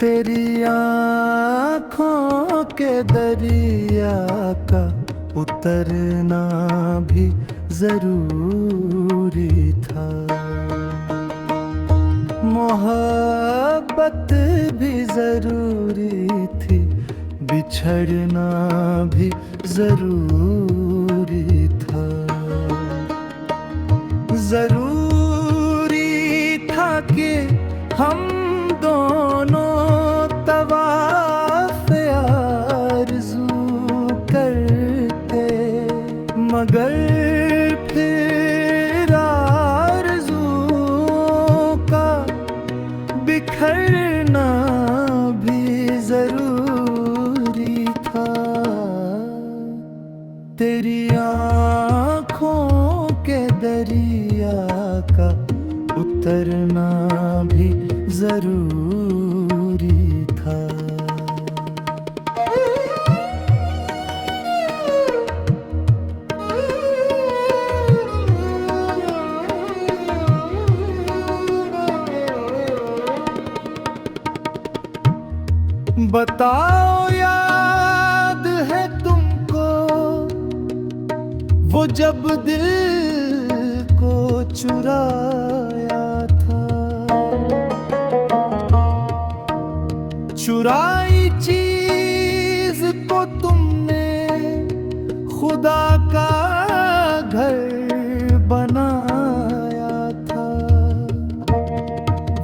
तेरी आँखों के दरिया का उतरना भी जरूरी था। मोहब्बत भी जरूरी थी, बिछड़ना भी जरूरी था। जरूरी था कि हम दोनों तवाफ़ आरज़ू करते, मगर फिर आरज़ूओं का बिखरना भी जरूरी था। तेरी आँखों के दरिया का उतरना भी जरूरी था। बताओ याद है तुमको वो जब दिल को चुराया था। चुराई चीज को तुमने खुदा का घर बनाया था।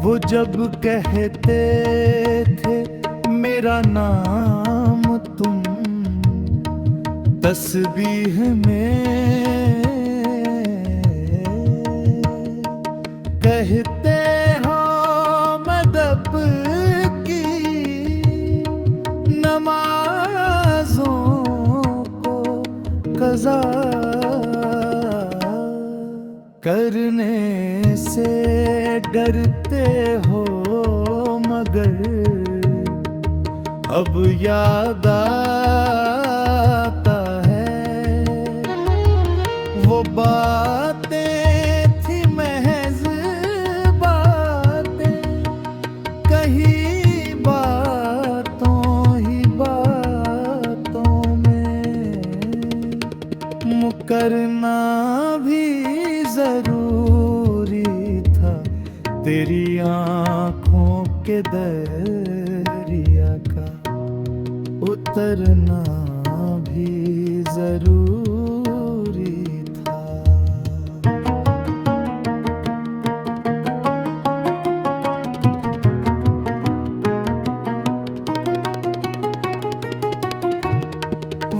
वो जब कहते थे मेरा नाम तुम तस्बीह में कहते हो मदब की नमाजों को कज़ा करने से डरते हो, मगर अब याद आता है वो बातें थी महज बातें, कहीं बातों ही बातों में मुकरना भी जरूरी था। तेरी आँखों के दरिया का उतरना भी जरूरी था।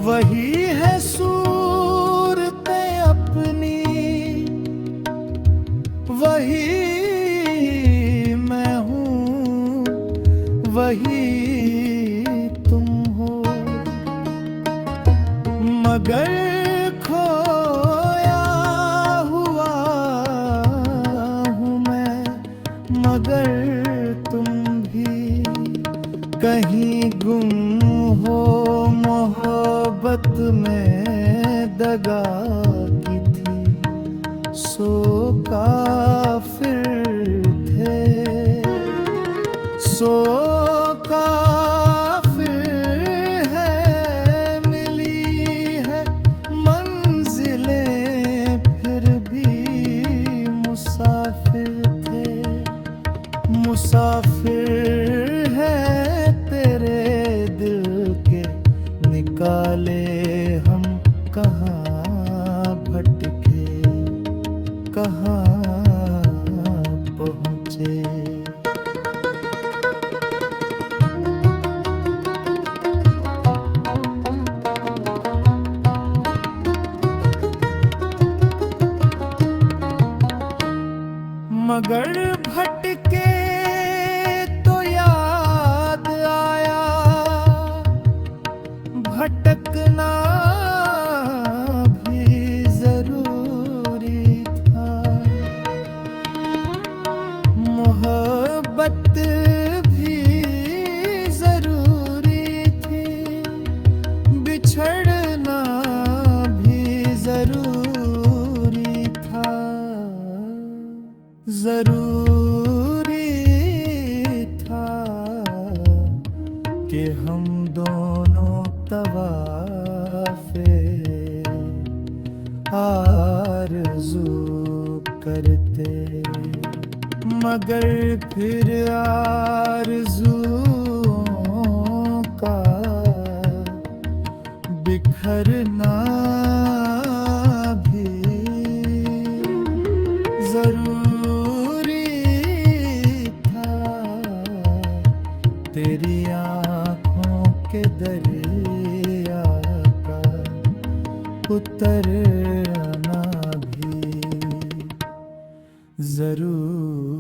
वही है सूरतें अपनी, वही मैं हूँ, वही तुम हो, मगर खोया हुआ हूँ मैं, मगर तुम भी कहीं गुम हो। मोहब्बत में दगा की थी सो काफिर थे, सो मुसाफिर है तेरे दिल के, निकाले हम कहाँ भटके, कहाँ पहुँचे। मगर भटके तो याद आया, भटकना भी जरूरी था। मोहब्बत भी जरूरी थी, बिछड़ना भी जरूरी था। जरूरी था। तवाफे आरज़ू करते, मगर फिर आरज़ूओं का बिखरना भी जरूरी था। तेरी आँखों के दरिया का उतर आना भी जरूरी